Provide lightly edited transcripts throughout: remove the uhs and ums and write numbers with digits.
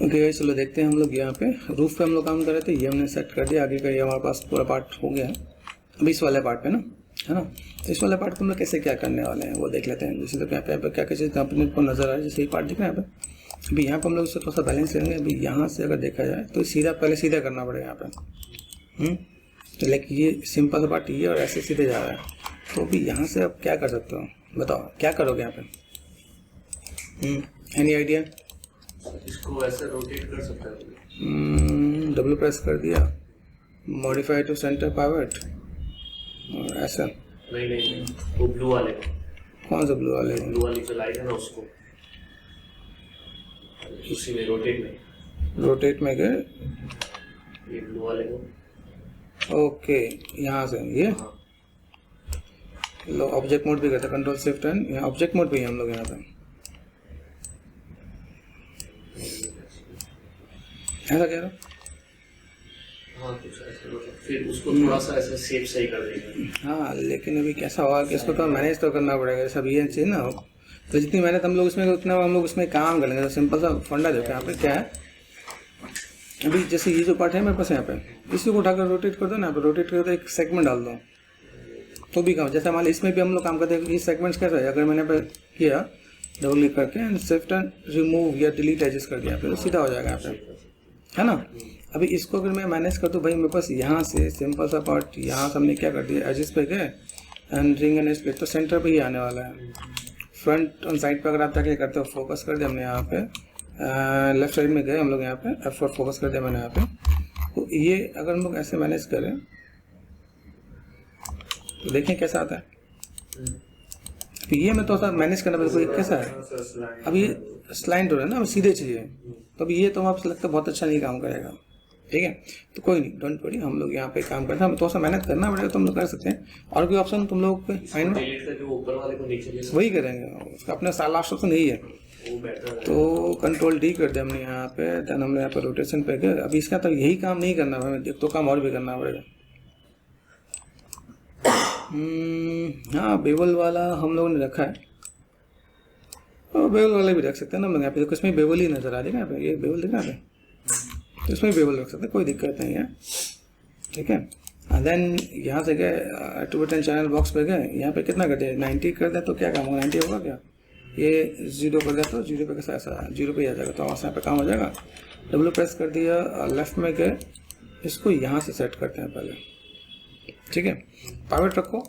Okay चलो देखते हैं हम लोग यहाँ पे रूफ पे हम लोग काम कर रहे थे, ये हमने सेट कर दिया। आगे का ये हमारे पास पूरा पार्ट हो गया है। अभी इस वाले पार्ट पे ना, है ना, तो इस वाले पार्ट को हम लोग कैसे क्या करने वाले हैं वो देख लेते हैं। जैसे तो क्या क्या क्या क्या चीज़ कंपनी को नजर आ रहा है, जैसे ये पार्ट दिख रहा है यहाँ पे। अभी यहाँ पर हम लोग इससे थोड़ा सा बैलेंस करेंगे। अभी यहाँ से अगर देखा जाए तो सीधा पहले सीधा करना पड़ेगा यहाँ पे। तो लाइक ये सिंपल सा पार्ट ये और ऐसे सीधे जा रहा है। तो अभी यहाँ से आप क्या कर सकते हो, बताओ क्या करोगे यहाँ पे? Any idea? इसको ऐसे रोटेट कर सकते हैं। डब्ल्यू प्रेस कर दिया, मॉडिफाई टू सेंटर पाइवट, और ऐसा। नहीं वो ब्लू वाले को। कौन सा ब्लू वाले? ब्लू वाली जो लाइट है ना उसको, उसी में रोटेट में गए ये ब्लू वाले को। ओके यहाँ से ये लो ऑब्जेक्ट मोड भी करते हैं, कंट्रोल शिफ्ट एन, यहाँ ऑब्जेक्ट मोड भी है हम लोग यहाँ पे। ऐसा कह रहा हूँ। हाँ कुछ ऐसे, फिर उसको थोड़ा सा ऐसे शेप सही कर देंगे। हाँ लेकिन अभी कैसा होगा कि इसको तो मैनेज तो करना पड़ेगा, सब ये चीज़ ना हो। तो जितनी मेहनत हम लोग इसमें उतना हम लोग इसमें काम कर लेंगे। तो सिंपल सा फंडा देखो यहाँ पे क्या है। अभी जैसे ये जो पार्ट है मेरे पास यहाँ पे, इसी को उठाकर रोटेट कर दो ना, रोटेट कर दो, एक सेगमेंट डाल दो तो भी काम। जैसे मान लो इसमें भी हम लोग काम करते हैं, ये सेगमेंट्स कैसा है, अगर मैंने पे किया डबल क्लिक करके एंड शिफ्ट एंड रिमूव या डिलीट एजेस कर दिया तो सीधा हो जाएगा यहाँ पे, है ना। अभी इसको अगर मैं मैनेज कर दूँ भाई, मेरे पास यहाँ से सिंपल सा पार्ट यहाँ से हमने क्या कर दिया, एजेस पे गए एंड रिंग एंड स्प्लिट, तो सेंटर पे ही आने वाला है। फ्रंट ऑन साइड पे अगर आप क्या करते हो, फोकस कर दिया हमने यहाँ पे, लेफ्ट साइड में गए हम लोग यहाँ पे F4 फोकस कर दिया मैंने यहाँ पे। तो ये अगर हम लोग ऐसे मैनेज करें तो देखें कैसा आता है। तो ये मैं तो सा मैनेज करना पड़ेगा, कोई कैसा है। अब ये स्लाइड हो रहा है ना, अब सीधे चाहिए, तो अब ये तो आपसे लगता है बहुत अच्छा नहीं काम करेगा, ठीक है। तो कोई नहीं, डोंट वरी, हम लोग यहाँ पे काम करते हैं। हम थोड़ा सा मेहनत करना पड़ेगा तो हम लोग कर सकते हैं। और कोई ऑप्शन तुम लोग पे फाइंड ऊपर वाले को नीचे वही करेंगे, उसका अपने साल लास्ट ऑप्शन नहीं है। तो कंट्रोल डी कर दिया हमने यहाँ पे, देन हमने यहाँ पे रोटेशन पे गए। अभी इसका तो यही काम नहीं करना है, हमें तो काम और भी करना पड़ेगा। हाँ बेवल वाला हम लोगों ने रखा है, तो बेवल वाला भी रख सकते हैं ना। मैं यहाँ पे इसमें बेवल ही नजर आ रही है, यहाँ पे ये बेवल दिख रहा है, तो इसमें बेवल रख सकते हैं, कोई दिक्कत नहीं है, ठीक है। देन यहाँ से गए टू बटन चैनल बॉक्स पे गए, यहाँ पे कितना कर दिया, 90 कर दिया तो क्या काम होगा, 90 होगा क्या। ये 0 कर दिया तो 0 पे कैसा ऐसा 0 पे आ जाएगा, तो यहाँ पे काम हो जाएगा। डब्ल्यू प्रेस कर दिया, लेफ्ट में गए, इसको यहाँ से सेट करते हैं पहले, ठीक है। पाइवट रखो,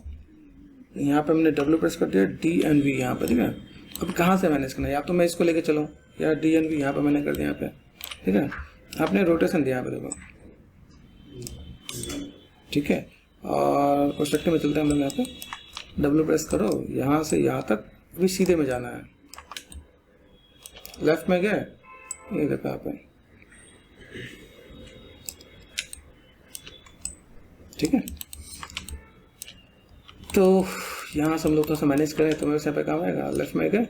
यहाँ पे हमने डब्ल्यू प्रेस कर दिया, डी एंड वी यहाँ पे, ठीक है। अब कहाँ से मैनेज करना है, या तो मैं इसको लेके चलूँ या डी एंड वी यहाँ पे मैंने कर दिया यहाँ पे, ठीक है। आपने रोटेशन दिया यहाँ पे देखो, ठीक है। और पर्सपेक्टिव में चलते हैं हम लोग, यहाँ पे डब्ल्यू प्रेस करो, यहाँ से यहाँ तक भी सीधे में जाना है। लेफ्ट में गए, ये देखो यहाँ पे, ठीक है। तो यहाँ से हम लोग थोड़ा सा मैनेज करें तो मेरे से पे काम आएगा। लेफ्ट में गए,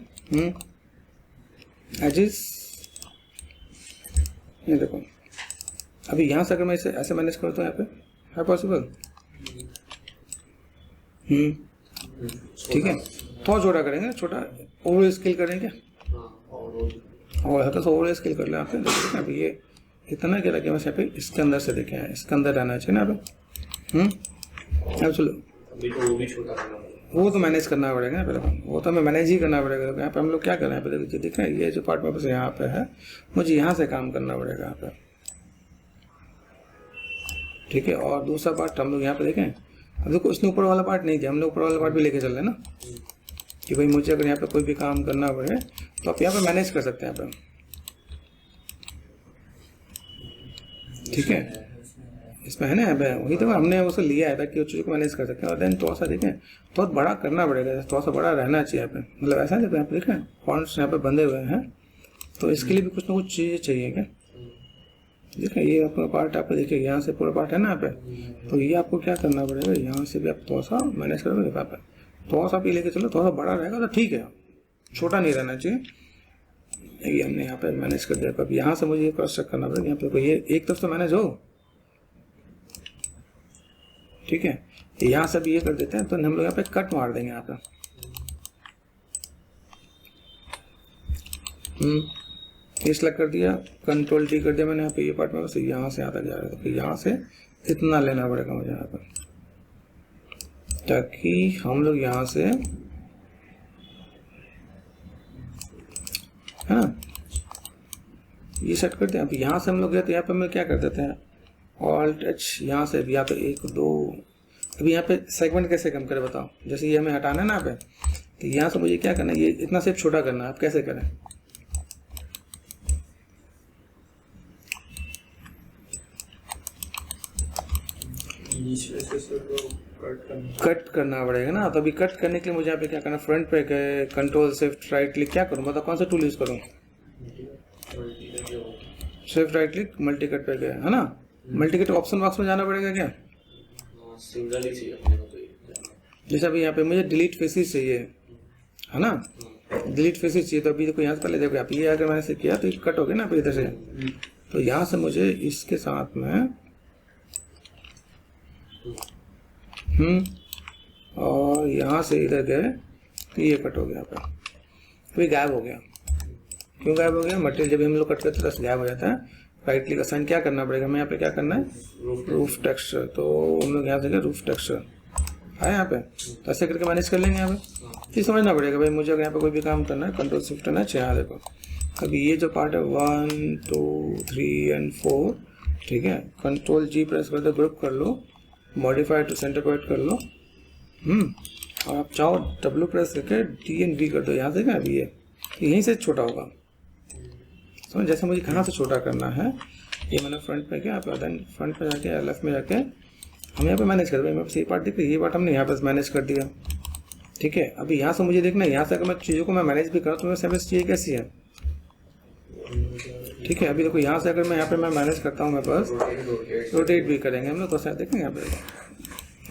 एजिस, ये देखो। अभी यहाँ से अगर मैं इसे ऐसे मैनेज करता हूँ यहाँ पे, है पॉसिबल, ठीक है। थोड़ा छोटा करेंगे, छोटा ओवर स्केल करेंगे, और हल्का सा ओवर स्केल कर ले यहाँ पे। अभी ये इतना क्या कि बस यहाँ पे इसके अंदर से देखें, इसके अंदर रहना चाहिए ना। अब चलो वो तो मैनेज करना पड़ेगा ना पहले, वो तो हमें मैनेज ही करना पड़ेगा। यहाँ पे हम लोग क्या कर रहे हैं, पहले देखिए, दिख रहा है ये जो पार्ट में बस यहाँ पे है, मुझे यहाँ से काम करना पड़ेगा यहाँ पे, ठीक है। और दूसरा पार्ट हम लोग यहाँ पे देखें, अब देखो इसने ऊपर वाला पार्ट नहीं दिया, हम लोग ऊपर वाला पार्ट भी लेके चल रहे हैं ना, कि भाई मुझे अगर यहाँ पे कोई भी काम करना पड़े तो आप यहाँ पे मैनेज कर सकते हैं यहाँ पे, ठीक है। इसमें है ना वही तो हमने उसे लिया है ताकि उस चीज़ को मैनेज कर सकें। और देन थोड़ा सा देखें, थोड़ा बड़ा करना पड़ेगा, थोड़ा सा बड़ा रहना चाहिए यहाँ पे, मतलब ऐसा नहीं यहाँ पे देखें फॉन्ट्स यहाँ पे बंधे हुए हैं, तो इसके लिए भी कुछ ना कुछ चीज़ें चाहिए क्या। देखिए ये आपका पार्ट आप देखिए, यहाँ से पूरा पार्ट है ना यहाँ पे, तो ये आपको क्या करना पड़ेगा, यहाँ से भी आप थोड़ा सा मैनेज करोगे। यहाँ पे थोड़ा सा भी लेके चलो, थोड़ा सा बड़ा रहेगा तो ठीक है, छोटा नहीं रहना चाहिए। ये हमने यहाँ पे मैनेज कर दिया। अब यहाँ से मुझे ये क्रॉस चेक करना पड़ेगा, यहाँ पे ये एक तरफ तो मैनेज हो, ठीक है। यहाँ से भी ये कर देते हैं, तो हम लोग यहाँ पे कट मार देंगे यहाँ पे, ये सेलेक्ट कर दिया, कंट्रोल टी कर दिया मैंने यहाँ पे, ये पार्ट में बस यहाँ से आता जा रहा है, तो यहाँ से इतना लेना पड़ेगा मुझे यहाँ पर, ताकि हम लोग यहाँ से, है ना, ये सेट करते हैं। अब यहाँ से हम लोग गए तो यहाँ पे हम क्या कर देते हैं, ऑल्ट एच, यहाँ से यहाँ पे 1 2, अभी यहाँ पे सेगमेंट कैसे कम करें बताओ, जैसे ये हमें हटाना है ना यहाँ पे, तो यहाँ से मुझे क्या करना है, ये इतना सिर्फ छोटा करना है। आप कैसे करें, कट करना पड़ेगा ना, तो अभी कट करने के लिए मुझे यहाँ पे क्या करना, फ्रंट पे गए, कंट्रोल शिफ्ट राइट क्लिक, क्या करूँ बताओ, कौन सा टूल यूज करूँ, shift right click, multi cut पे गए, है ना, मल्टी कट ऑप्शन बॉक्स में जाना पड़ेगा क्या, सिंगल ही चाहिए अपने को, तो ये जैसे अभी यहाँ पे मुझे डिलीट फेसेस चाहिए, है ना, डिलीट फेसेस चाहिए, तो अभी देखो यहाँ से पहले देखो आप, ये अगर मैंने से किया तो ये कट हो गया ना अभी इधर से, तो यहाँ से मुझे इसके साथ में और यहाँ से इधर गए तो ये कट हो गया, यहाँ पे गायब हो गया। क्यों गायब हो गया, मटेरियल जब हम लोग कट करते हैं तो गायब हो जाता है। राइट क्लिक असाइन क्या करना पड़ेगा, मैं यहाँ पे क्या करना है, रूफ टेक्सचर, तो हम लोग यहाँ से रूफ टेक्सचर है यहाँ पे, तो ऐसे करके मैनेज कर लेंगे। यहाँ पे ये समझना पड़ेगा भाई, मुझे अगर यहाँ पे कोई भी काम करना है, कंट्रोल शिफ्ट करना है। यहाँ देखो अभी ये जो पार्ट है 1 2 3 और 4, ठीक है, कंट्रोल जी प्रेस कर दो, ग्रुप कर लो, मॉडिफाई टू सेंटर पॉइंट कर लो, और आप चाहो W प्रेस करके D और V कर दो। यहाँ से क्या अभी ये यहीं से छोटा होगा, समझ, जैसे मुझे कहाँ से छोटा करना है, ये मैंने फ्रंट पे क्या, देन फ्रंट पे जाके लेफ्ट में जाके हम यहाँ पे मैनेज कर दें। मेरे पास ये पार्ट दिख रही है, ये पार्ट हमने यहाँ पे मैनेज कर दिया, ठीक है। अभी यहाँ से मुझे देखना है, यहाँ से अगर मैं चीज़ों को मैं मैनेज भी करूँ तो मेरे सर्विस चीज़ें कैसी है, ठीक है। अभी देखो यहाँ से अगर मैं यहाँ पे मैं मैनेज करता हूँ, मेरे पास रोटेट भी करेंगे हम लोग, तो ऐसा देखेंगे यहाँ पे।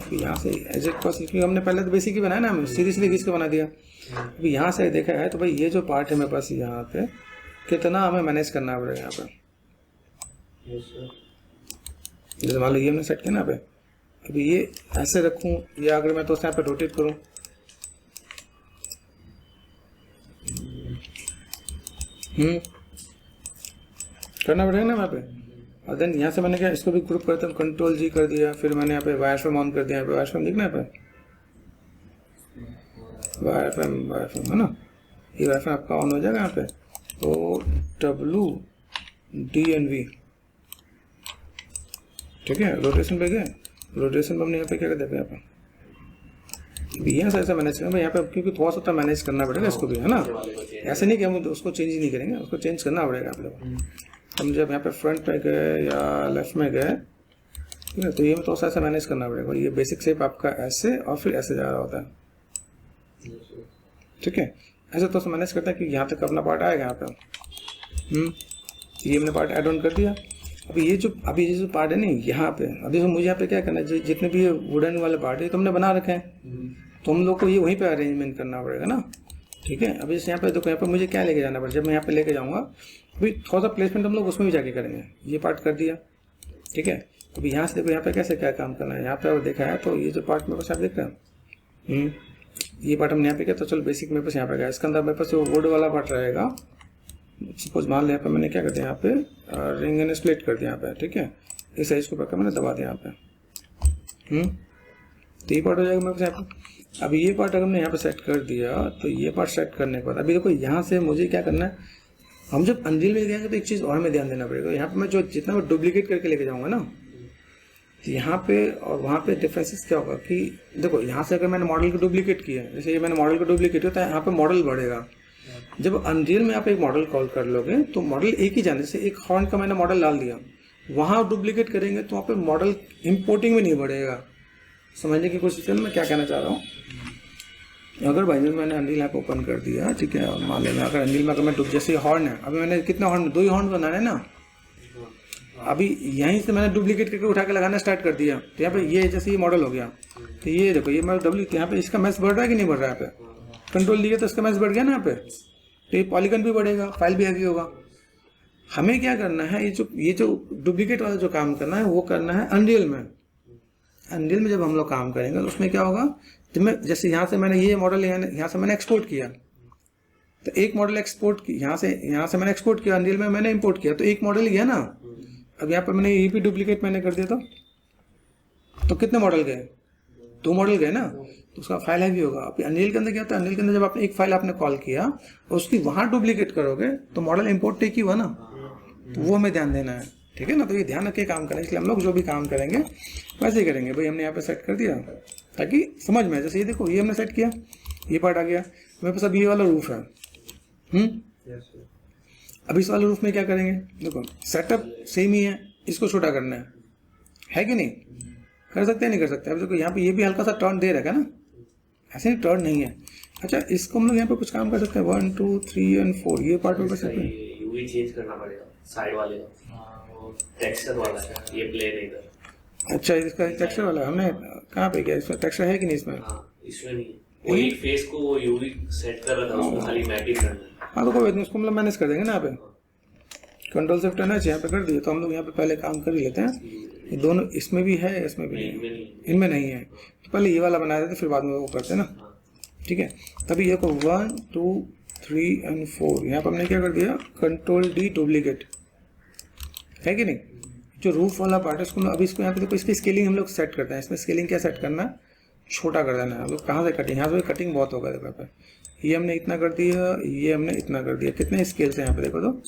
अभी यहाँ से एजेट पास, क्योंकि हमने पहले तो बेसिक ही बनाया ना, हम सीरीजली घिस के बना दिया। अभी यहाँ से देखा है तो भाई ये जो पार्ट है मेरे पास यहाँ पे कितना हमें मैनेज करना पड़ेगा यहाँ पे। जैसे मान लो ये हमने सेट किया ना यहाँ पे, अभी ये ऐसे रखूँ या अगर मैं तो यहाँ पे रोटेट करूँ, करना पड़ेगा ना यहाँ पे। और देन यहाँ से मैंने क्या, इसको भी ग्रुप करता हूँ, कंट्रोल जी कर दिया, फिर मैंने यहाँ पे वायरफ्रेम ऑन कर दिया। यहाँ पे वायरफ्रेम दिखना है, यहाँ पे वायरफ्रेम है ना, ये वायरफ्रेम आपका ऑन हो जाएगा यहाँ पे। तो W D और V, ठीक है। रोटेशन पे गए, रोटेशन पे हमने यहाँ पे क्या कर दिया, यहाँ पे यहाँ से ऐसा मैनेज करना यहाँ पे, क्योंकि थोड़ा सा मैनेज करना पड़ेगा इसको भी, है ना। ऐसे नहीं कि हम उसको चेंज ही नहीं करेंगे, उसको चेंज करना पड़ेगा आप लोग। हम जब यहाँ पे फ्रंट पे गए या लेफ्ट में गए, ठीक है, तो ये थोड़ा सा ऐसा मैनेज करना पड़ेगा। ये बेसिक शेप आपका ऐसे और फिर ऐसे जा रहा होता है, ठीक है। ऐसे तो मैनेज करता है कि यहाँ तक अपना पार्ट आएगा यहाँ पे। ये हमने पार्ट ऐड ऑन कर दिया। अभी ये जो पार्ट है ना यहाँ पे, अभी मुझे यहाँ पे क्या करना है, जितने भी वुडन वाले पार्ट है तो हमने बना रखे हैं, तो हम लोग को ये वहीं पे अरेंजमेंट करना पड़ेगा ना, ठीक है। अभी जैसे यहाँ पे देखो, यहाँ पे मुझे क्या लेके जाना पड़ेगा, जब मैं यहाँ पे लेके जाऊँगा अभी थोड़ा सा प्लेसमेंट हम लोग उसमें भी जाके करेंगे। ये पार्ट कर दिया, ठीक है। अभी यहाँ से देखो यहाँ पे कैसे क्या काम करना है, यहाँ पे अगर देखा है तो ये जो पार्ट मेरे पास आप देख रहे हैं, ये पार्ट हमने यहाँ पे किया, तो चलो बेसिक मेरे पास यहाँ पे गया। इसके अंदर मेरे पास वो वुड वाला पार्ट रहेगा। सपोज मान लिया यहाँ पे मैंने क्या कर दिया, यहाँ पे रिंग एंड स्प्लिट कर दिया यहाँ पे, ठीक है। इस साइज को पकड़ मैंने दबा दिया यहाँ पे, तो ये पार्ट हो जाएगा मेरे पास यहाँ पे। अभी ये पार्ट अगर हमने यहाँ पे सेट कर दिया, तो ये पार्ट सेट करने के बाद अभी देखो यहाँ से मुझे क्या करना है, हम जब अनरील में जाएंगे तो एक चीज़ और में ध्यान देना पड़ेगा। यहाँ पे मैं जो जितना मैं डुप्लीकेट करके लेके जाऊँगा ना, तो यहाँ पे और वहाँ पे डिफरेंसेस क्या होगा कि देखो यहाँ से अगर मैंने मॉडल को डुप्लीकेट किया, जैसे ये मैंने मॉडल को डुप्लीकेट किया, तो यहाँ पे मॉडल बढ़ेगा। जब अनरियल में आप एक मॉडल कॉल कर लोगे तो मॉडल एक ही जाने से, एक हॉर्न का मैंने मॉडल डाल दिया, वहाँ डुप्लीकेट करेंगे तो वहाँ पे मॉडल इंपोर्टिंग में नहीं बढ़ेगा। समझने की कोशिश करें मैं क्या कहना चाह रहा हूँ। अगर भाई मैंने अनरियल ऐप ओपन कर दिया, ठीक है, और मान लेना अगर अनरियल में अगर मैं जैसे हॉर्न है, अभी मैंने कितना हॉर्न, 2 ही हॉर्न बनाना है ना, अभी यहीं से मैंने डुप्लीकेट करके उठा के लगाना स्टार्ट कर दिया, तो यहाँ पे ये जैसे ये मॉडल हो गया, तो ये देखो ये मैं यहाँ पे इसका मैच बढ़ रहा है कि नहीं बढ़ रहा है, यहाँ पे कंट्रोल दिया तो इसका मैच बढ़ गया ना यहाँ पे, तो ये पॉलीगन भी बढ़ेगा, फाइल भी आगे होगा। हमें क्या करना है, ये जो डुप्लीकेट वाला जो काम करना है वो करना है अनरियल में। अनरियल में जब हम लोग काम करेंगे तो उसमें क्या होगा, तो मैं जैसे यहाँ से मैंने ये मॉडल यहाँ से मैंने एक्सपोर्ट किया, तो एक मॉडल एक्सपोर्ट की यहाँ से मैंने एक्सपोर्ट किया, अनरियल में मैंने इंपोर्ट किया, तो एक मॉडल ही है ना। अब यहाँ पर मैंने ये भी डुप्लीकेट मैंने कर दिया तो कितने मॉडल गए? 2 मॉडल गए ना, तो उसका फाइल हैवी होगा। अभी अनरियल के अंदर क्या होता है, अनरियल के अंदर जब आपने एक फाइल आपने कॉल किया और उसकी वहाँ डुप्लीकेट करोगे तो मॉडल इंपोर्ट टेक ही हुआ ना, तो वो हमें ध्यान देना है, ठीक है ना। तो ये ध्यान रख के काम करें, इसलिए हम लोग जो भी काम करेंगे वैसे ही करेंगे। भाई हमने यहाँ पे सेट कर दिया ताकि समझ में आए। जैसे ये देखो, ये हमने सेट किया, ये पार्ट आ गया मेरे पास। अब ये वाला रूफ है, अब इस वाले रूफ में क्या करेंगे, देखो सेटअप सेम ही है, इसको छोटा करना है कि नहीं? कर सकते हैं, नहीं कर सकते? अब देखो यहाँ पे ये भी हल्का सा टर्न दे रखा है ना, ऐसे नहीं टर्न नहीं है। अच्छा, इसको हम लोग यहाँ पे कुछ काम कर सकते हैं, 1 2 3 और 4 ये पार्ट में कर सकते हैं। यूवी चेंज करना पड़ेगा साइड वाले का, वो टेक्सचर वाला है, ये प्लेन है इधर। अच्छा, इसका टेक्सचर वाला हमने कहाँ पे किया? इसमें टेक्सचर है कि नहीं इसमें? इसमें नहीं, वो एक फेस को वो यूवी सेट कर रहा था, उसमें खाली मैपिंग करना है। हाँ तो कोई उसको मतलब मैनेज कर देंगे ना। यहाँ पे कंट्रोल शिफ्ट है ना, यहाँ पे कर दिए, तो हम लोग यहाँ पे पहले काम कर ही लेते हैं। ये दोनों इसमें भी है, इसमें भी नहीं, इनमें नहीं है, तो पहले ये वाला बना देते फिर बाद में वो करते ना, ठीक है। तभी ये को 1 2 3 और 4 यहाँ पर हमने क्या कर दिया, कंट्रोल डी डुप्लीकेट, है कि नहीं। जो रूफ वाला पार्ट है उसको अभी इसको यहाँ पे देखो, इसकी स्केलिंग हम लोग सेट करते हैं। इसमें स्केलिंग क्या सेट करना है, छोटा कर देना है। अब कहाँ से कटिंग, यहाँ से कटिंग बहुत होगा। देखो यहाँ पे ये हमने इतना कर दिया, ये हमने इतना कर दिया। कितने स्केल से यहाँ पे देखो तो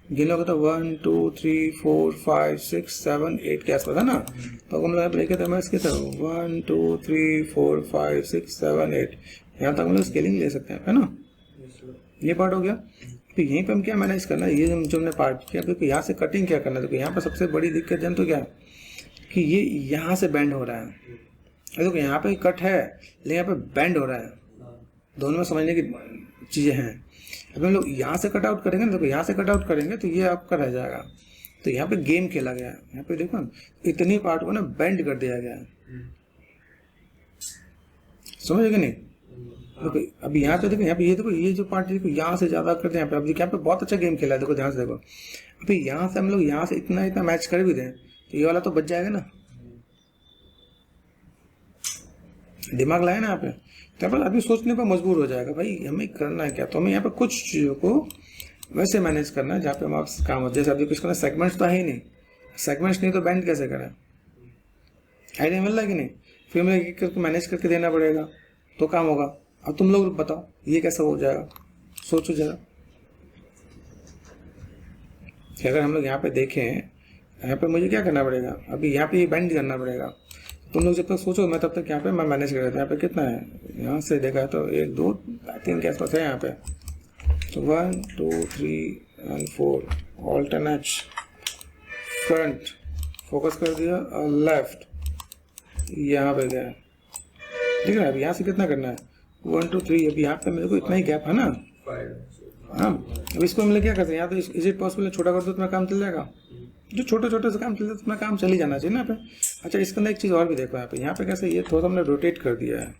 गिन लोगे तो 1 2 3 4 5 6 7 8 के आसपास है ना। तो हम लोग यहाँ पे लेके थे मैं इसके तो 1 2 3 4 5 6 7 8 यहाँ तक हम लोग स्केलिंग ले सकते हैं, है ना। ये पार्ट हो गया। तो यहीं पे हम क्या मैनेज करना है, ये जो हमने पार्ट किया, देखो यहाँ से कटिंग क्या करना है। देखो यहाँ पर सबसे बड़ी दिक्कत जन तो क्या है कि ये यहाँ से बेंड हो रहा है। देखो यहाँ पे कट है लेकिन यहाँ पे बेंड हो रहा है, दोनों में समझने की चीज़ें हैं। अब हम लोग यहाँ से कट आउट करेंगे ना, देखो यहाँ से कट आउट करेंगे तो ये आपका रह जाएगा। तो यहाँ पे गेम खेला गया है, यहाँ पे देखो इतनी पार्ट को ना बेंड कर दिया गया है, समझ गए नहीं। देखो अभी यहाँ पे देखो, यहाँ पे ये देखो, ये जो पार्ट देखो यहाँ से ज़्यादा करते हैं। यहाँ पे बहुत अच्छा गेम खेला है, देखो ध्यान से देखो। अभी यहाँ से हम लोग यहाँ से इतना मैच कर भी दें तो ये वाला तो बच जाएगा ना, दिमाग लाए ना यहाँ पे। तो पर आदमी सोचने पर मजबूर हो जाएगा, भाई हमें करना है क्या। तो हमें यहाँ पे कुछ चीज़ों को वैसे मैनेज करना है जहाँ पे हम आप काम होते हैं। जैसे अभी कुछ करना, सेगमेंट्स तो है ही नहीं, सेगमेंट्स नहीं तो बैंड कैसे करें, आइडिया मिल रहा है कि नहीं। फिर हमें एक करके मैनेज करके देना पड़ेगा तो काम होगा। अब तुम लोग बताओ ये कैसा हो जाएगा, सोचो जरा कि अगर हम लोग यहाँ पे देखें, यहाँ पे मुझे क्या करना पड़ेगा, अभी यहाँ पे ये बैंड करना पड़ेगा। तुम लोग जब तक सोचो मैं तब तक यहाँ पे मैं मैनेज कर देता हूँ। यहाँ पे कितना है, यहाँ से देखा है तो 1 2 3 के आसपास है यहाँ पे। तो 1 2 3 और 4 ऑल्टरनेट फ्रंट फोकस कर दिया और लेफ्ट यहाँ पे गया, ठीक है। अब यहाँ से कितना करना है, 1 2 3। अभी यहाँ पे मेरे को इतना ही गैप है ना। हाँ, अब इसको हम लोग क्या करते हैं, यहाँ तो इज इट पॉसिबल छोटा कर दो तो मेरा काम चल जाएगा। जो छोटे छोटे से काम चलता है तो अपना काम चल ही जाना चाहिए ना यहाँ पे। अच्छा, इसके अंदर एक चीज़ और भी देखो, यहाँ पे कैसे ये थोड़ा सा हमने रोटेट कर दिया है,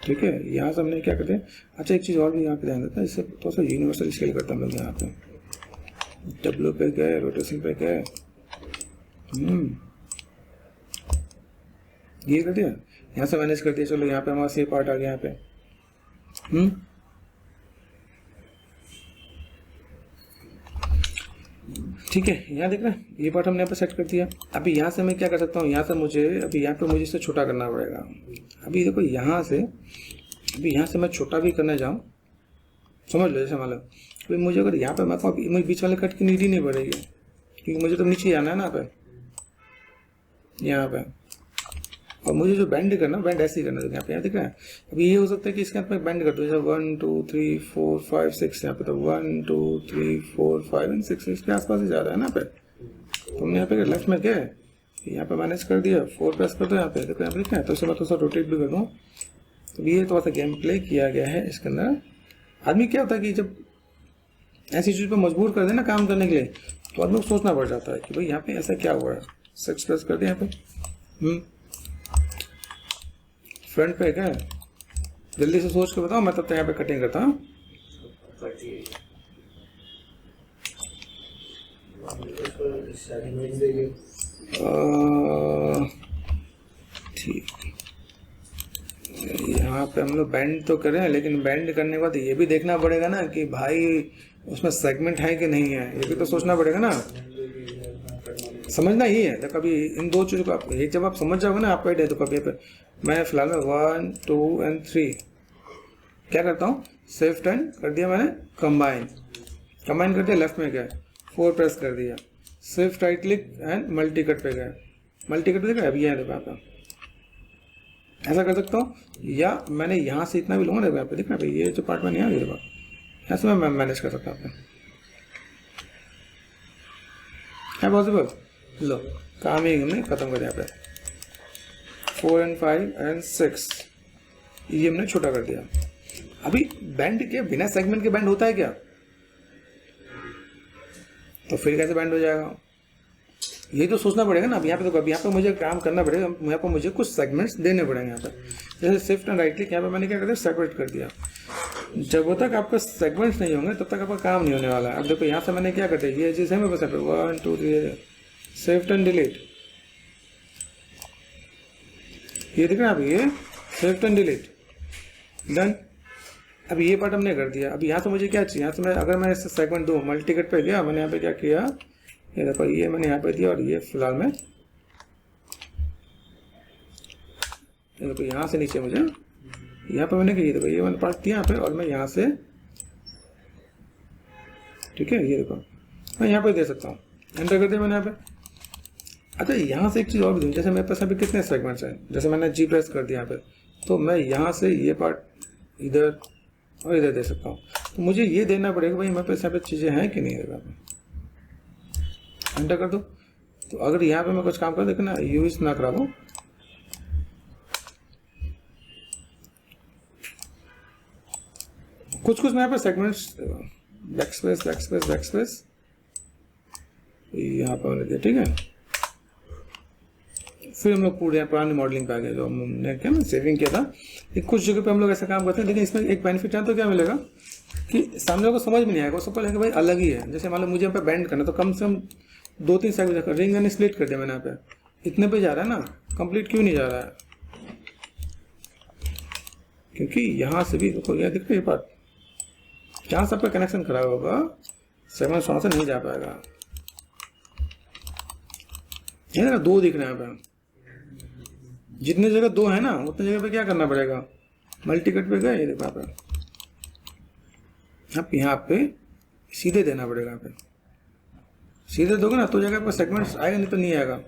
ठीक है। यहाँ से हमने क्या करते हैं, अच्छा एक चीज़ और भी यहाँ पे ध्यान देता है, इससे थोड़ा सा यूनिवर्सल स्केल करता हम लोग। यहाँ पे डब्ल्यू पे गए, रोटेशन पे गए, ये कर दिया, यहाँ से मैनेज कर दिया। चलो यहाँ पे हमारा से पार्ट आ गया यहाँ पे, ठीक है। यहाँ देख रहे हैं, ये पार्ट हमने यहाँ पे सेट कर दिया। अभी यहाँ से मैं क्या कर सकता हूँ, यहाँ से मुझे अभी यहाँ पे मुझे इसे छोटा करना पड़ेगा। अभी देखो यहाँ से, अभी यहाँ से मैं छोटा भी करने जाऊँ, समझ लो जैसे मान लो अभी मुझे अगर यहाँ पे मैं कहूँ मुझे बीच वाले कट की नीड ही नहीं पड़ेगी, क्योंकि मुझे तो नीचे आना है ना पे, यहाँ पे। और मुझे जो बैंड करना, बैंड ऐसे ही करना है यहाँ पे। यहाँ दिख रहा है, अभी ये हो सकता है कि इसके अंदर बैंड कर दो, जैसे 1 2 3 4 5 6 यहाँ पे। तो 1 2 3 4 5 और 6 इसके आसपास ही जा रहा है ना पे। तो हमने यहाँ पे लेफ्ट में क्या है, यहाँ पे मैनेज कर दिया, 4 प्रेस कर दो यहाँ पे, देखो यहाँ पे दिख रहा है। तो इसे मैं थोड़ा सा रोटेट भी कर दूँ। तो ये थोड़ा सा गेम प्ले किया गया है इसके अंदर। आदमी क्या होता है कि जब ऐसी चीज़ पर मजबूर कर दे ना काम करने के लिए, तो आदमी को सोचना पड़ जाता है कि भाई यहाँ पे ऐसा क्या हुआ है। 6 प्रेस कर दिया यहाँ पे, फ्रंट पे क्या है, जल्दी से सोच के बताओ, मैं तब तक यहाँ पे कटिंग करता हूँ। ठीक, यहाँ यहाँ पे हम लोग बैंड तो कर रहे हैं, लेकिन बैंड करने के बाद ये भी देखना पड़ेगा ना कि भाई उसमें सेगमेंट है कि नहीं है, ये भी तो सोचना पड़ेगा ना। समझना ही है। तो कभी इन दो चीज़ों को आप एक जब आप समझ जाओगे ना आपको आइडिया, तो कभी पे मैं फिलहाल में 1 2 और 3 क्या करता हूँ, शिफ्ट एंड कर दिया मैंने, कंबाइन कर दिया, लेफ्ट में गया 4 प्रेस कर दिया, shift right click and multi cut पे गया, मल्टी कट देखा अभी यहाँ देखो आप ऐसा कर सकता हूँ। या मैंने यहाँ से इतना भी लूँगा, देखो यहाँ पे देखना भाई ये जो पार्ट मैंने यहाँ देखो यहाँ से मैं मैनेज कर सकता हूँ, है पॉसिबल। लो काम ही हमने खत्म कर दिया पे 4 और 5 और 6 ये हमने छोटा कर दिया। अभी बैंड के बिना सेगमेंट के बैंड होता है क्या, तो फिर कैसे बैंड हो जाएगा, ये तो सोचना पड़ेगा ना। अब यहाँ पे तो यहाँ पे मुझे काम करना पड़ेगा, यहाँ पर मुझे कुछ सेगमेंट्स देने पड़ेंगे। यहाँ पर जैसे शिफ्ट एंड राइट क्लिक यहाँ पे मैंने क्या कर दिया, सेपरेट कर दिया। जब तक आपका सेगमेंट्स नहीं होंगे तब तक आपका काम नहीं होने वाला है। अब देखो यहाँ से मैंने क्या कर दिया, ये चीज़ है मेरे पास 1 2 3 शिफ्ट एंड डिलीट, ये दिख रहा है आप, ये शिफ्ट एंड डिलीट डन। अब ये पार्ट हमने कर दिया। अब यहाँ से मुझे क्या चाहिए, यहाँ से मैं अगर मैं इससे सेगमेंट दूँ, मल्टी कट पे गया, मैंने यहाँ पे क्या किया, ये देखो ये मैंने यहाँ पे दिया और ये फिलहाल में ये देखो यहाँ से नीचे मुझे यहाँ पे मैंने किया, देखो ये मैंने पार्ट दिया यहाँ पे और मैं यहाँ से, ठीक है ये देखो मैं यहाँ पे दे सकता हूँ, एंटर कर दिया मैंने यहाँ पे। अच्छा यहाँ से एक चीज़ और भी दूँ, जैसे मेरे पास अभी कितने सेगमेंट्स हैं, जैसे मैंने जी प्रेस कर दिया यहाँ पे, तो मैं यहाँ से ये पार्ट इधर और इधर दे सकता हूँ। तो मुझे ये देना पड़ेगा भाई मेरे पास यहाँ पे चीज़ें हैं कि नहीं, देगा एंटर कर दो। तो अगर यहाँ पे मैं कुछ काम कर देखना यूज ना करा दूँ, कुछ मैं यहाँ पे सेगमेंट्स बैक स्पेस यहाँ पर मैंने दिया, ठीक है। फिर हम लोग पूरे पुरानी मॉडलिंग पे आ गए, जो हमने क्या ना सेविंग किया था। कुछ जगह पे हम लोग ऐसा काम करते हैं, लेकिन इसमें एक बेनिफिट है तो क्या मिलेगा कि सामने को समझ में नहीं आएगा, उसको लगेगा भाई अलग ही है। जैसे मान लो मुझे यहाँ पे बैंड करना, तो कम से कम 2-3 सेगमेंट रिंग एंड स्प्लिट कर दिया मैंने यहाँ पे, इतने पे जा रहा है ना, कंप्लीट क्यों नहीं जा रहा है, क्योंकि यहाँ से भी देखो यह दिख रहा है ये पार्ट, जहाँ से आपका कनेक्शन खराब होगा सेगमेंट वहाँ से नहीं जा पाएगा। ये ना 2 दिख रहे हैं यहाँ पे, जितनी जगह 2 है ना उतनी जगह पे क्या करना पड़ेगा, मल्टी कट पे गए, ये देखो आप यहाँ पे सीधे देना पड़ेगा। यहाँ पे सीधे दोगे ना तो जगह पर सेगमेंट्स आएगा, नहीं तो नहीं आएगा।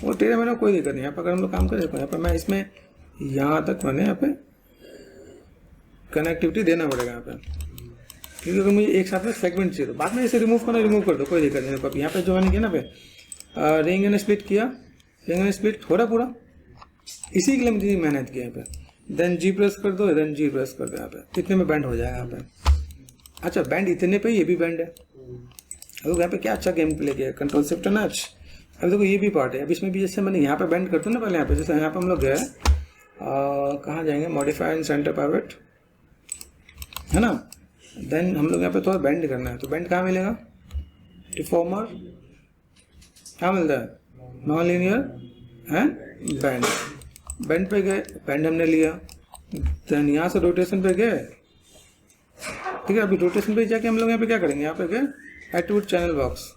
वो तेरे मेरे कोई दिक्कत नहीं। यहाँ पर अगर हम लोग काम करें, यहाँ पर मैं इसमें यहाँ तक मैंने यहाँ पे कनेक्टिविटी देना पड़ेगा यहाँ पे, क्योंकि अगर मुझे एक साथ में सेगमेंट चाहिए तो बाद में इसे रिमूव कर दो, कोई दिक्कत नहीं। यहाँ पे जो मैंने किया ना पे रिंग एंड स्प्लिट किया, रिंग एंड स्प्लिट हो रहा पूरा, इसी के लिए मुझे मेहनत किया यहाँ पे। देन जी प्रेस कर दो, देन जी प्रेस कर दो, यहाँ पे इतने में बैंड हो जाएगा यहाँ पे। अच्छा बैंड इतने पे ये भी बैंड है। अब यहाँ पे क्या अच्छा गेम प्ले किया, कंट्रोल शिफ्ट एंड एच। अब देखो ये भी पार्ट है। अब इसमें भी जैसे मैंने यहाँ पे बैंड करता हूँ ना, पहले यहाँ पे जैसे यहाँ पे हम लोग गए कहाँ जाएंगे, मॉडिफाई एंड सेंटर पाइवट है ना। देन हम लोग यहाँ पे थोड़ा बैंड करना है, तो बैंड कहाँ मिलेगा, डिफॉर्मर क्या मिलता है, non linear and band. Band पे गए, बैंड हमने लिया, देन यहाँ से रोटेशन पे गए, ठीक है। अभी रोटेशन पे जाके हम लोग यहाँ पे क्या करेंगे, यहाँ पे गए एट्रीब्यूट चैनल बॉक्स,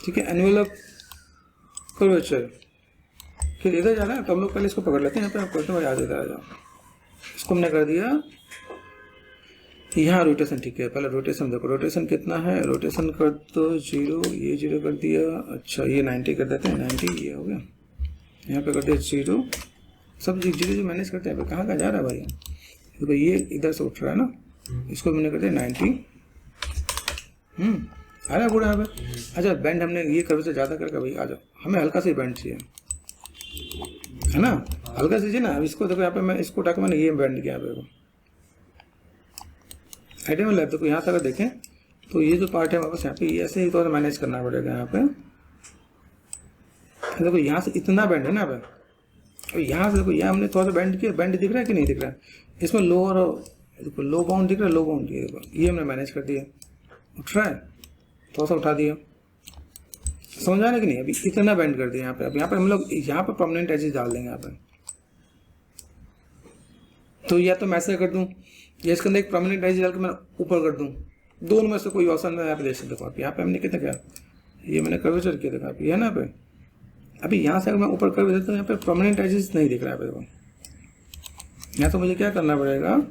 ठीक है, एनवेलप कर्वेचर। फिर इधर जाना है तो हम लोग पहले इसको पकड़ लेते हैं, यहाँ पे करते हैं आज इधर आ जाओ। इसको हमने कर दिया यहाँ रोटेशन, ठीक है। पहले रोटेशन देखो, रोटेशन कितना है, रोटेशन कर दो 0, ये 0 कर दिया। अच्छा ये 90 कर देते हैं, 90 ये हो गया। यहाँ पे कर दिया 0, सब 0 मैनेज करते हैं। कहाँ जा रहा है भाई, देखो ये इधर से उठ रहा है ना, इसको मैंने कर दिया 90। आ रहा है पूरा यहाँ पे। अच्छा बैंड हमने ये कर से ज़्यादा करके भाई आ जाओ, हमें हल्का सा बैंड चाहिए है ना, हल्का सा चाहिए ना। अब इसको देखो यहाँ पे मैं इसको उठा के मैंने ये बैंड किया यहाँ पे आइडिया में लैब। देखो यहाँ से अगर देखें तो ये जो पार्ट है वापस यहाँ पे ये ऐसे ही तो मैनेज करना पड़ेगा यहाँ पे। देखो यहाँ से इतना बैंड है ना यहाँ पे, और यहाँ से देखो यहाँ हमने थोड़ा सा बैंड किया, बैंड दिख रहा है कि नहीं दिख रहा है, इसमें लो और देखो लो बाउंड दिख रहा है, लो बाउंड ये देखो ये हमने मैनेज कर दिया, उठ रहा है थोड़ा सा उठा दिया। समझ आ रहा है कि नहीं? अभी इतना बैंड कर दिया यहाँ पे। अब यहाँ पे हम लोग यहाँ पे परमानेंट एजेस डाल देंगे यहाँ पे। तो या तो मैं ऐसा कर दूँ या इसके अंदर एक परमानेंट एज डाल के मैं ऊपर कर दूँ, दोनों में से कोई ऑप्शन मैं यहाँ पे दे सकता हूँ। आप यहाँ पे हमने कितना क्या, ये मैंने कर्वेचर किया देखा आप, ये है ना पे। अभी यहाँ से अगर मैं ऊपर कर देता हूँ यहाँ पे परमानेंट एजेस नहीं दिख रहा है देखो। यहाँ तो मुझे क्या करना पड़ेगा,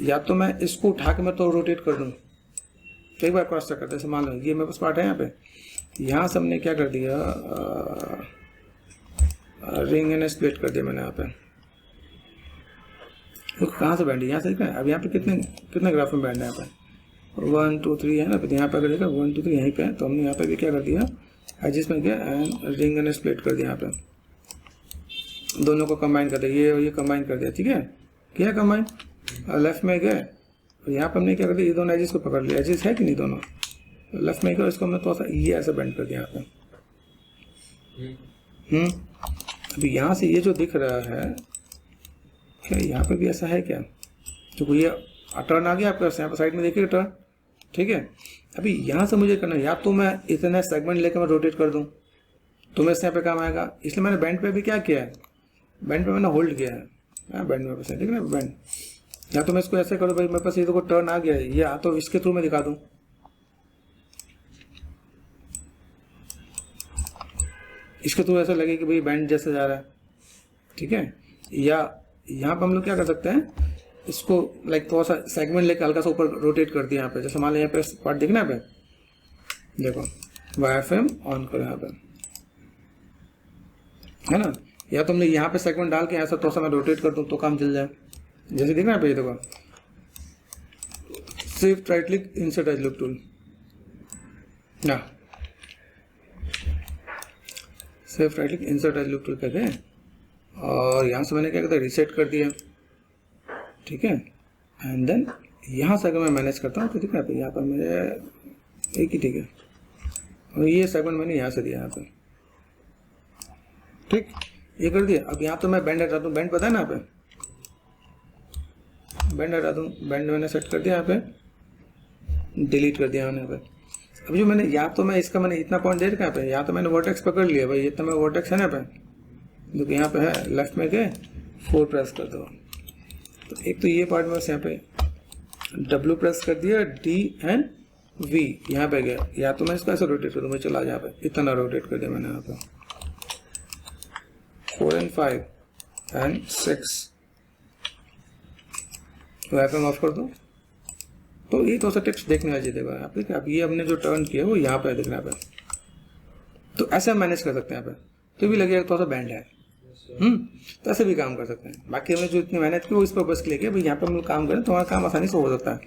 या तो मैं इसको उठा के मैं तो रोटेट कर दूँ। तो एक बार क्रॉस चेक करते हैं, मान लो ये मेरे पास पार्ट है यहाँ पे, यहाँ से हमने क्या कर दिया, रिंग एंड स्प्लिट कर दिया मैंने यहाँ पे। तो कहाँ से बैंड है, यहाँ से दिखा है। अब यहाँ पे कितने ग्राफ में बैंड है यहाँ पे, 1 2 3 है ना। तो यहाँ पे अगर देखा 1 2 3 यहीं पे है, तो हमने यहाँ पे भी क्या कर दिया, एजिस में गया एंड रिंग एंड स्प्लिट कर दिया यहाँ पे, दोनों को कंबाइन कर दिया, ये और ये कंबाइन कर दिया। ठीक है, किया कंबाइन, लेफ्ट में गए और यहाँ पर हमने क्या कर दिया, ये दोनों एजिस को पकड़ लिया। एजिस है कि नहीं दोनों, लेफ्ट में गए, इसको हमने थोड़ा सा ये ऐसे बेंड कर दिया यहाँ पे। अभी यहाँ से ये जो दिख रहा है, क्या यहाँ पे भी ऐसा है क्या, तो ये टर्न आ गया आपका, यहाँ पर साइड में देखिए टर्न। ठीक है, अभी यहाँ से मुझे करना है, या तो मैं इतना सेगमेंट लेकर मैं रोटेट कर दूँ तो मेरे से यहाँ पे काम आएगा, इसलिए मैंने बैंड पे भी क्या किया है, बैंड पे मैंने होल्ड किया है। बैंड में ठीक है ना बैंड, या तो मैं इसको ऐसे करूँ भाई मेरे पास ये देखो टर्न आ गया है, या तो इसके थ्रू मैं दिखा दूँ, इसके थ्रू ऐसा लगे कि भाई बैंड जैसे जा रहा है। ठीक है, या यहाँ पर हम लोग क्या कर सकते हैं, इसको लाइक थोड़ा सा सेगमेंट लेकर हल्का सा ऊपर रोटेट कर दिया यहाँ पे। जैसे मान लो यहाँ पे पार्ट दिखना है पे, देखो YFM ऑन करो यहाँ पे, है ना। या तो हमने यहाँ पे सेगमेंट डाल के ऐसा थोड़ा सा मैं रोटेट कर दूँ तो काम चल जाए। जैसे दिख रहा है पे, ये देखो shift right click insert edge loop tool, ना shift right click insert edge loop tool करके, और यहाँ से मैंने क्या करता है, रीसेट कर दिया। ठीक है, एंड देन यहाँ से अगर मैं मैनेज करता हूँ तो दिख रहा है यहाँ पर मेरे एक ही, ठीक है, और ये सेगमेंट मैंने यहाँ से दिया यहाँ पे। ठीक, ये कर दिया। अब यहाँ तो मैं बैंड हटा दूँ, बैंड पता है ना यहाँ पे, बैंड हटा दूँ, बैंड मैंने सेट कर दिया यहाँ पे, डिलीट कर दिया मैंने यहाँ पे। अब जो मैंने, या तो मैं इसका मैंने इतना पॉइंट दे रखा है पे, या तो मैंने वर्टेक्स पकड़ लिया भाई, इतना मैं वर्टेक्स है ना पे, देखो यहाँ पे है, लेफ्ट में गए 4 प्रेस कर दो। तो एक तो ये पार्ट में यहाँ पे W प्रेस कर दिया, D एंड V यहाँ पे गया, या तो मैं इसको ऐसे रोटेट कर दूँ, मैं चला यहाँ पे, इतना रोटेट कर दिया मैंने यहाँ पे, 4 and 5 एंड 6 YFM ऑफ कर दो। तो ये थोड़ा सा टिप्स देखने वाली देखो यहाँ पे, अब ये हमने जो टर्न किया वो यहाँ पे दिखना पे, तो ऐसे हम मैनेज कर सकते हैं यहाँ पे, तो भी लगेगा थोड़ा सा बैंड है। तो ऐसे भी काम कर सकते हैं। बाकी हमने जो इतनी मेहनत की वो इस पर्पस के लिए किया भाई, यहाँ पे हम लोग काम करें तो हमारा काम आसानी से हो सकता है।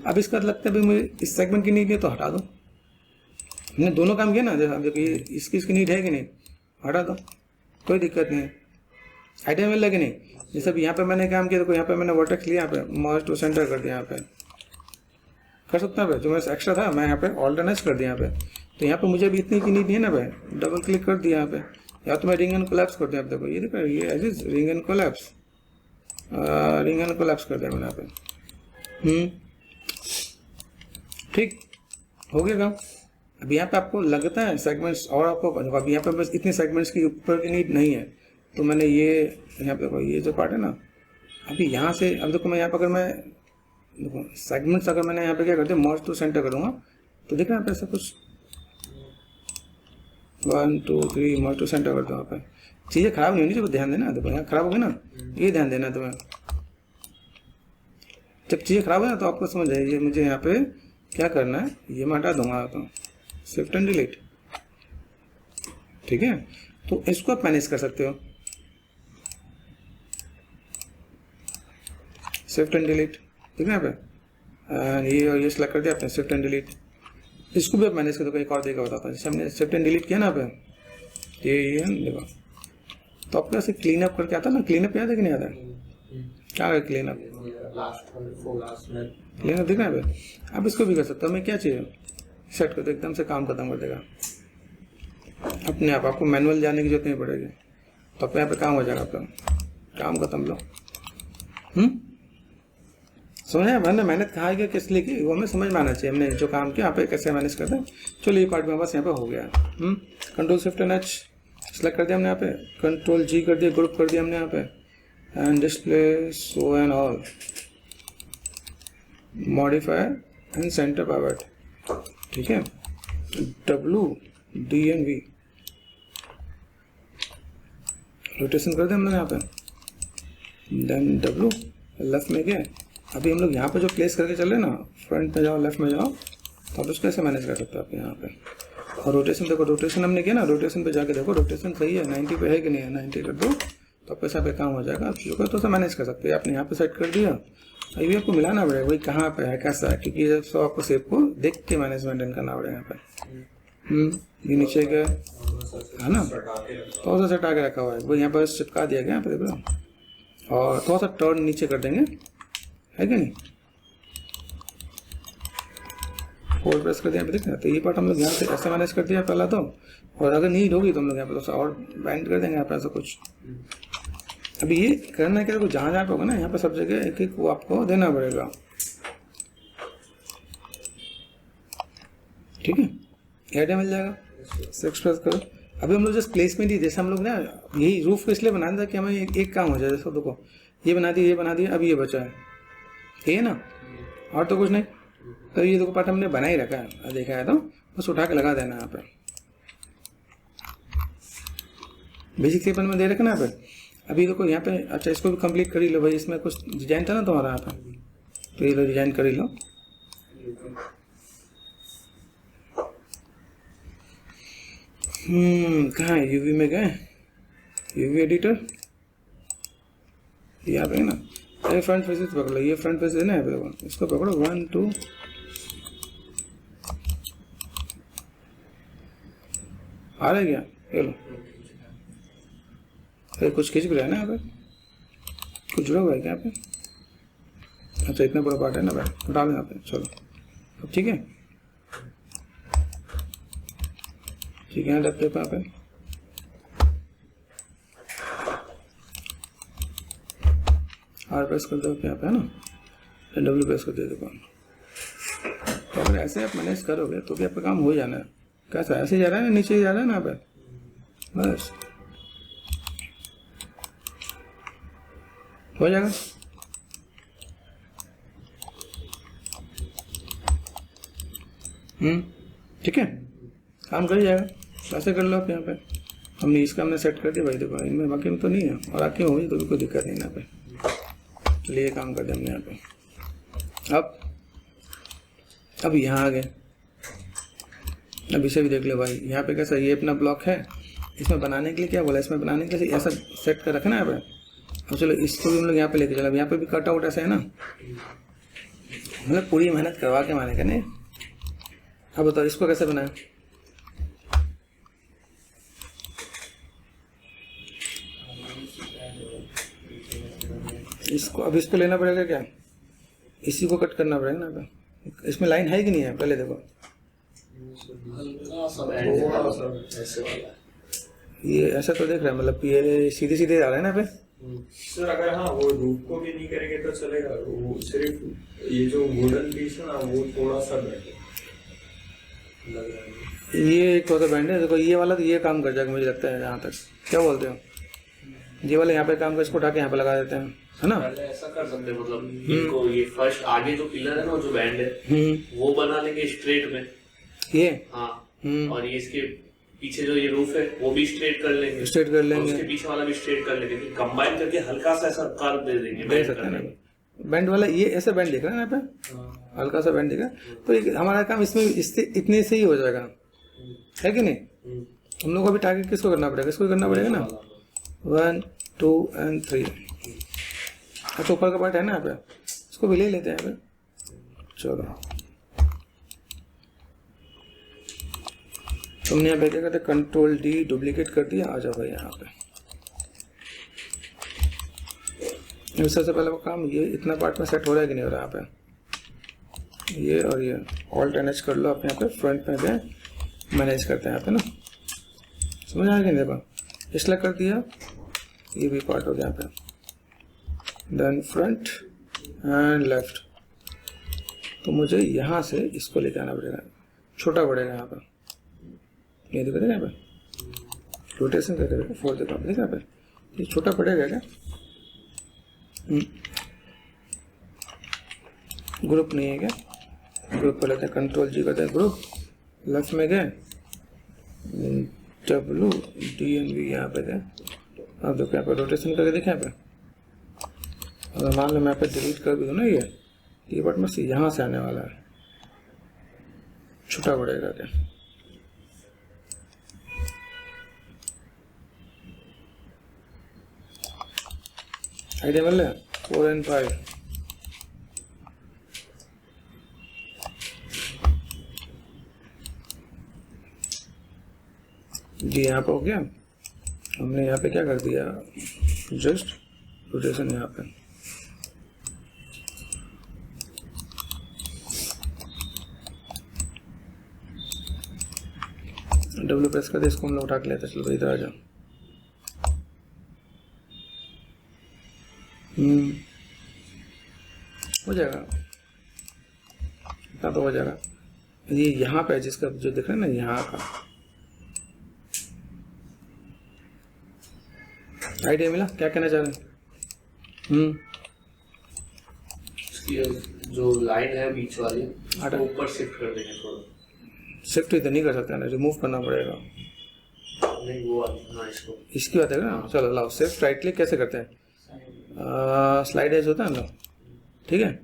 अब इसका लगता है भाई मुझे इस सेगमेंट की नीड है तो हटा दो, हमने दोनों काम किया ना, जैसे देखो ये इसकी नीड है कि नहीं, हटा दो, कोई दिक्कत नहीं है, आइडिया मिल लगे नहीं। जैसे अब यहाँ पे मैंने काम किया, देखो यहाँ पे मैंने वर्टेक्स लिया, यहाँ पे मर्ज टू सेंटर कर दिया, यहाँ पे कर सकता है भाई, जो मेरे एक्स्ट्रा था मैं यहाँ पे ऑल्टरनेट कर दिया यहाँ पे। तो यहाँ पे मुझे अभी इतनी की नीड नहीं है ना भाई, डबल क्लिक कर दिया यहाँ पे, या तो मैं रिंग एंड कोलैप्स कर दिया। आप देखो ये देखो, ये as ring and collapse, ring and collapse कर दिया मैंने यहाँ पे। ठीक हो गया काम। अब यहाँ पे आपको लगता है सेगमेंट्स, और आपको अब यहाँ पे बस इतने सेगमेंट्स की ऊपर की नीड नहीं है, तो मैंने ये यहाँ पे देखो ये जो पार्ट है ना, अभी यहाँ से अब देखो मैं यहाँ पर अगर मैं देखो सेगमेंट्स अगर मैंने यहाँ पे क्या कर दिया, मर्ज टू सेंटर करूँगा तो देख रहे हैं ऐसा कुछ 1 2 3 मर्ज टू सेंटर कर दो। यहाँ पे चीज़ें खराब नहीं होनी चाहिए, ध्यान देना। देखो यहाँ खराब हो गई ना, ये ध्यान देना तुम्हें। जब चीज़ें खराब हो ना तो आपको समझ आइए मुझे यहाँ पे क्या करना है, ये मैं हटा दूंगा तो शिफ्ट एंड डिलीट। ठीक है, तो इसको आप मैनेज कर सकते हो, शिफ्ट एंड डिलीट। ठीक है यहाँ पे ये सेलेक्ट कर दिया आपने, शिफ्ट एंड डिलीट। इसको भी आप मैनेज कर दो। एक और तरीका बताता हूँ, जैसे हमने शिफ्ट एंड डिलीट किया ना पे, ये देखो तो आपको ऐसे क्लीन अप करके आता है ना, क्लीन अप याद है कि नहीं आता है, क्या है क्लीन अप, क्लीन अप दिख रहा है पे। आप इसको भी कर सकते हो, हमें क्या चाहिए सेट कर दो, एकदम से काम खत्म कर देगा अपने आप, आपको मैनुअल जाने की जरूरत नहीं पड़ेगी, तो अपने यहाँ पे काम हो जाएगा आपका, काम खत्म लो। समझ आया? हमने मेहनत कहा है कि किस लिए की, वो हमें समझ में आना चाहिए हमने जो काम किया यहाँ पे कैसे मैनेज करते हैं। चलो ये पार्ट में बस यहाँ पे हो गया। Control shift and H select कर दिया हमने यहाँ पे, कंट्रोल जी कर दिया, ग्रुप कर दिया हमने यहाँ पे, and display show and all, modifier and centre powered, ठीक है। WDNV रोटेशन कर दिया हमने यहाँ पे, देन W लेफ्ट में गए। अभी हम लोग यहाँ पे जो प्लेस करके चल रहे हैं ना, फ्रंट में जाओ लेफ्ट में जाओ, तो आप उसको ऐसे मैनेज कर सकते हो आप यहाँ पे। और रोटेशन देखो, रोटेशन हमने किया ना, रोटेशन पे जाके देखो रोटेशन सही है, 90 पे है कि नहीं है, 90 कर दो तो आप पैसा पे काम हो जाएगा। आप चीज़ों को तो मैनेज कर सकते हैं। आपने यहाँ पे सेट कर दिया, अभी भी आपको मिलाना पड़ेगा वही कहाँ पे है कैसा है, क्योंकि ये सब आपको सेप को देख के मैनेजमेंट करना पड़ेगा यहाँ पे। ये नीचे का है ना, थोड़ा सा सेट आके रखा हुआ है, वो यहाँ पर चिपका दिया गया यहाँ पे देखो, और थोड़ा सा टर्न नीचे कर देंगे, है कि नहीं, 4 प्रेस कर दिया यहाँ पे, देखना। तो ये पार्ट हम लोग यहाँ से ऐसे मैनेज कर दिया पहला तो, और अगर नीड होगी तो हम लोग यहाँ पे और बैंड कर देंगे यहाँ पे ऐसा कुछ। अभी ये करना है क्या, तो जहाँ जहाँ पे होगा ना यहाँ पे सब जगह एक एक वो आपको देना पड़ेगा, ठीक है। आइडिया मिल जाएगा, 6 प्रेस करो। अभी हम लोग जस्ट प्लेसमेंट ही, जैसे हम लोग ना यही रूफ को इसलिए बनाना था कि हमें एक काम हो जाए। जैसे देखो ये बना दिया, ये बना दिया, अब ये बचा है, ठीक है ना, और तो कुछ नहीं। तो ये देखो पार्ट हमने बना ही रखा है, देखा है तो बस उठा के लगा देना यहाँ पे। बेसिक शेप में दे रखना यहाँ पे। अभी देखो यहाँ पे, अच्छा इसको भी कंप्लीट कर ही लो भाई, इसमें कुछ डिजाइन था ना तुम्हारा यहाँ पे, तो ये लो डिजाइन कर ही लो। कहाँ है, यूवी में गए, यूवी एडिटर यहाँ पे ना, ये फ्रंट फेसेस पकड़ो, ये फ्रंट फेसेस है ना, यहाँ पे देखो इसको पकड़ो, 1 2 आ रहा है क्या, ये लो। अरे कुछ खींच भी रहा है ना यहाँ पे, कुछ जुड़ा हुआ है क्या यहाँ पे? अच्छा इतना बड़ा पार्ट है ना भाई, उठा लो यहाँ पे। चलो अब ठीक है, ठीक है, लेफ्ट पे यहाँ पे R प्रेस कर दो यहाँ पे, है ना, W प्रेस कर दे दो। तो अगर ऐसे आप मैनेज करोगे तो भी आपका काम हो जाना है। कैसा ऐसे जा रहा है ना, नीचे जा रहा है ना यहाँ पे, बस हो जाएगा। ठीक है, काम कर जाएगा। ऐसे कर लो आप यहाँ पे, हमने इसका हमने सेट कर दिया भाई, देखो इनमें बाकी में तो नहीं है, और आके होगी तो भी कोई दिक्कत नहीं यहाँ पे। चलिए काम कर दिया हमने यहाँ पे। अब यहाँ आ गए, अब इसे भी देख लो भाई, यहाँ पे कैसा, ये अपना ब्लॉक है, इसमें बनाने के लिए क्या बोला, इसमें बनाने के लिए ऐसा सेट कर रखना है यहाँ पे। अब चलो इसको भी हम लोग यहाँ पे लेके चलो, अब यहाँ पे भी कट आउट ऐसा है ना, मतलब पूरी मेहनत करवा के माने करने। अब बताओ इसको कैसे बनाए, इसको अब इसको लेना पड़ेगा क्या, इसी को कट करना पड़ेगा ना। इसमें लाइन है कि नहीं है, पहले देखो ये ऐसा तो देख रहा है, मतलब ये सीधे सीधे आ रहा है ना पे सर। अगर हाँ वो रूप को भी नहीं करेंगे तो चलेगा, वो सिर्फ ये जो वुडन पीस है ना वो थोड़ा सा बैठे लग रहा है। ये एक थोड़ा बैंड है, देखो ये वाला तो ये काम कर जाएगा मुझे लगता है। यहाँ तक क्या बोलते हो, ये वाले यहाँ पे काम कर, इसको उठा के यहाँ पे लगा देते हैं, है ना। ऐसा कर सकते हैं, मतलब इनको ये फर्स्ट आगे जो पिलर है ना, जो बैंड है वो बना लेंगे स्ट्रेट में, ये हाँ, और ये इसके पीछे जो ये रूफ है वो भी स्ट्रेट कर लेंगे, उसके पीछे वाला भी स्ट्रेट कर लेंगे, कंबाइन करके हल्का सा ऐसा कर्व दे देंगे, दे सकते हैं ना। बैंड वाला ये ऐसा बैंड दिख रहा है यहाँ पे, हल्का सा बैंड दिख रहा है, तो हमारा काम इसमें इससे इतने से ही हो जाएगा, है कि नहीं। हम लोग को अभी टारगेट किसको करना पड़ेगा, इसको करना पड़ेगा ना, 1 2 and 3। अच्छा ऊपर का पार्ट है ना यहाँ पे, इसको भी ले लेते हैं यहाँ पे। चलो तुमने यहाँ पे क्या करते, कंट्रोल D डुप्लीकेट कर दिया, आ जाओ भाई यहाँ पे। सबसे पहले वो काम, ये इतना पार्ट में सेट हो रहा है कि नहीं हो रहा है यहाँ पे, ये और ये ऑल्ट NH कर लो आप यहाँ पे, फ्रंट में गए मैनेज करते हैं यहाँ पे ना, समझ आया कि नहीं। देखो इसलिए कर दिया, ये भी पार्ट हो गया यहाँ पे, देन फ्रंट एंड लेफ्ट, तो मुझे यहाँ से इसको लेके आना पड़ेगा, छोटा पड़ेगा यहाँ पर, ये देखो यहाँ पे रोटेशन करके देखो 4 देखो देखो यहाँ पे, ये छोटा पड़ेगा क्या? ग्रुप नहीं है क्या? ग्रुप पर लेते हैं, कंट्रोल जी करते हैं, ग्रुप लेफ्ट में गए, WDNV यहाँ पे गए। अब देखो यहाँ पे रोटेशन करके देखें यहाँ पे, अगर मान लो मैं यहाँ पे डिलीट कर भी दूँ ना, ये बट में से यहाँ से आने वाला है, छोटा पड़ेगा क्या? आइडिया मिल रहा है? 4 and 5 जी यहाँ पे हो गया। हमने यहाँ पे क्या कर दिया, जस्ट रोटेशन यहाँ पे, W प्रेस कर दे, इसको हम लोग उठा के लेते, चलो इधर आ जाओ। हो जाएगा, इतना तो हो जाएगा। ये यहाँ पे जिसका जो दिख रहा है ना, यहाँ का आइडिया मिला? क्या कहना चाह रहे हैं? इसकी जो लाइन है बीच वाली, हटा, ऊपर शिफ्ट कर देंगे थोड़ा। शिफ्ट ही तो नहीं कर सकते ना, रिमूव करना पड़ेगा। नहीं वो हाँ, इसकी बात है ना, चलो लाओ, शिफ्ट राइट क्लिक कैसे करते हैं, स्लाइड एज होता है ना, ठीक है,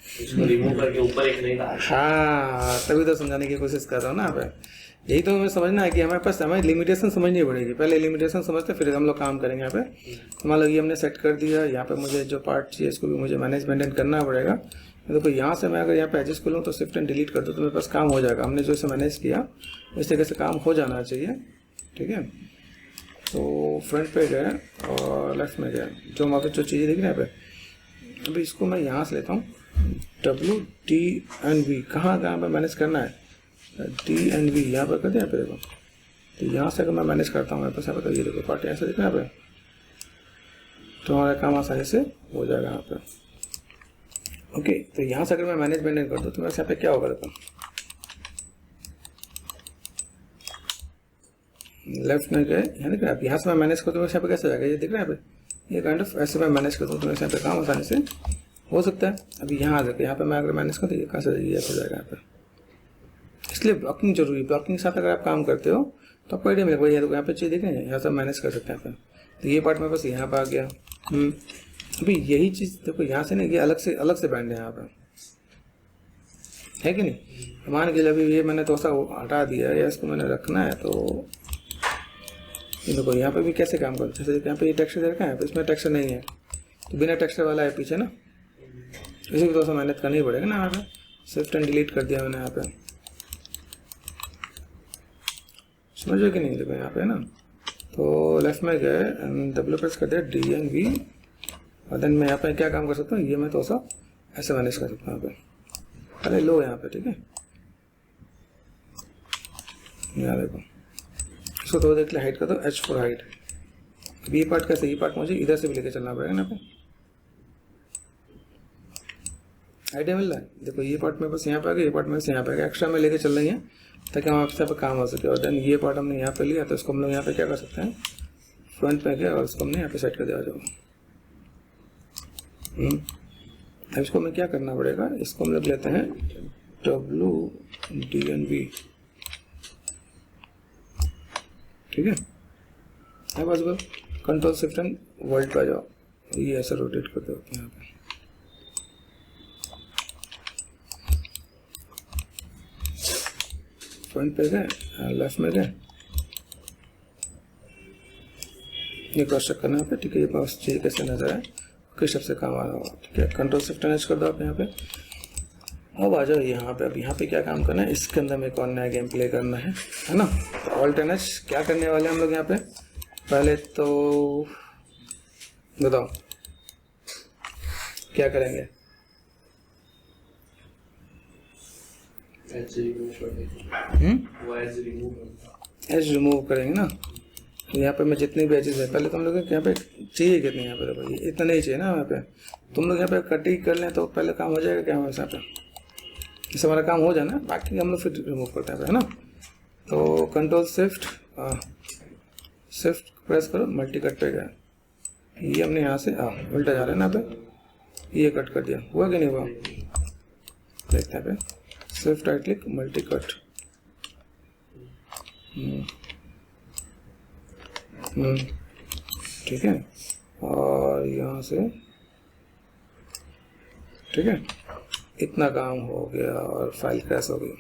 इसको रिमूव करके ऊपर एक नहीं डाल। हाँ तभी तो समझाने की कोशिश कर रहा हूँ ना आप। यही तो हमें समझना है कि हमारे पास हमें लिमिटेशन समझनी पड़ेगी, पहले लिमिटेशन समझते फिर हम लोग काम करेंगे। यहाँ पे मान लो ये हमने सेट कर दिया, यहाँ पे मुझे जो पार्ट चाहिए इसको भी मुझे मैनेज मेंटेन करना पड़ेगा। देखो यहाँ से मैं अगर यहाँ पे एडजस्ट कर लूँ तो शिफ्ट एंड डिलीट कर दूँ तो मेरे पास काम हो जाएगा। हमने जो इसे मैनेज किया इस तरीके से काम हो जाना चाहिए, ठीक है। तो फ्रंट पे गए और लेफ्ट में गए, जो वहाँ पे जो चीज़ें दिख रही है यहाँ पे, अभी इसको मैं यहाँ से लेता हूँ, WDNV कहाँ पे मैनेज करना है, DNV यहाँ पर कर दिया यहाँ पे देखो। तो यहाँ से अगर मैं मैनेज करता हूँ मेरे पास यहाँ पे, ये देखो पार्ट ऐसे देखो यहाँ पे, तो हमारा काम आसानी से हो जाएगा यहाँ पे। ओके, तो यहाँ से अगर मैं मैनेज मेंटेन कर दूँ तो मेरे यहाँ पे क्या होगा, देखो लेफ्ट में गए, यहाँ देख रहे हैं, यहाँ से मैं मैनेज कर दूँ मेरे यहाँ पे कैसे जाएगा, ये दिख रहा है यहाँ पे, ये काइंड ऑफ ऐसे मैं मैनेज कर दूँ तो मेरे यहाँ पे काम आसानी से हो सकता है। अभी यहाँ आ जाकर यहाँ पे मैं अगर मैनेज कर दूँ ये कहाँ से जाएगी, ऐसा जाएगा यहाँ पे। इसलिए ब्लॉकिंग जरूरी है, ब्लॉकिंग के साथ अगर आप काम करते हो तो आपको आइडिया मिलेगा। ये देखो यहाँ पे चीज़ देख रहे हैं, यहाँ से मैनेज कर सकते हैं यहाँ पे। तो ये पार्ट में बस यहाँ पे आ गया। अभी यही चीज़ देखो यहाँ से ना, ये अलग से बैंड है यहाँ पे, है कि नहीं। मान के अभी ये मैंने थोड़ा सा हटा दिया या इसको मैंने रखना है, तो ये देखो यहाँ पे भी कैसे काम करते हैं। जैसे यहाँ पे ये टेक्सचर देखा है, इसमें टेक्सचर नहीं है तो बिना टेक्सचर वाला है पीछे ना, इसे भी थोड़ा सा मेहनत करनी पड़ेगा ना। यहाँ पे शिफ्ट एंड डिलीट कर दिया मैंने यहाँ पे, समझो कि नहीं। देखो यहाँ पे ना, तो लेफ्ट में गए, W प्रेस कर दिया, DNV, और देन मैं यहाँ पे क्या काम कर सकता हूँ, ये मैं थोड़ा सा ऐसे मैनेज कर सकता हूँ यहाँ पे, पहले लो यहाँ पे, ठीक है। यहाँ देखो इसको तो देख ले, हाइट कर दो H फॉर हाइट। अब ये पार्ट कैसे, ये पार्ट मुझे इधर से भी लेके चलना पड़ेगा ना पे, आइडिया मिल रहा है। देखो ये पार्ट में बस यहाँ पे आ गया, ये पार्ट में से यहाँ पे आ गया, एक्स्ट्रा में लेके चल रही है ताकि हम आपसे पे काम हो सके। और देन ये पार्ट हमने यहाँ पे लिया तो इसको हम लोग यहाँ पे क्या कर सकते हैं, फ्रंट पे गया और इसको हमने यहाँ पे सेट कर दिया। जाओ अब इसको हमें क्या करना पड़ेगा, इसको हम लोग लेते हैं WDNV, ठीक है। अब बस कंट्रोल शिफ्ट एंड वर्ल्ड पे जाओ, ये ऐसे रोटेट करते होते हैं यहाँ पे। फ्रंट पे गए, लेफ्ट में गए, ये क्रॉस चेक करना है, ठीक है। ये पास चीज़ कैसे नजर है, किस सबसे काम आ रहा होगा, ठीक है। कंट्रोल शिफ्ट एंड एच कर दो आप यहाँ पे। अब आ जाओ यहाँ पे, अब यहाँ पे क्या काम करना है, इसके अंदर में एक और नया गेम प्ले करना है ना। तो ऑल्ट एंड एच क्या करने वाले हम लोग यहाँ पे, पहले तो बताओ क्या करेंगे, एज रिमूव एज रिमूव करेंगे ना। यहाँ पे मैं जितनी भी चीज़ है, पहले तुम लोग यहाँ पे चाहिए कितनी, यहाँ पे देखो ये इतना नहीं चाहिए ना, यहाँ पे तुम लोग यहाँ पे कट ही कर लें तो पहले काम हो जाएगा क्या हमारे यहाँ पे, इससे हमारा काम हो जाना, बाकी हम लोग फिर रिमूव करते हैं, है ना। तो कंट्रोल शिफ्ट प्रेस करो, मल्टी कट पे गया, ये हमने यहाँ से उल्टा जा रहा है ना पे, ये कट कर दिया, हुआ कि नहीं हुआ, देखते हैं पे, shift right click multi cut, ठीक है, और यहाँ से ठीक है, इतना काम हो गया और फाइल क्रैश हो गई।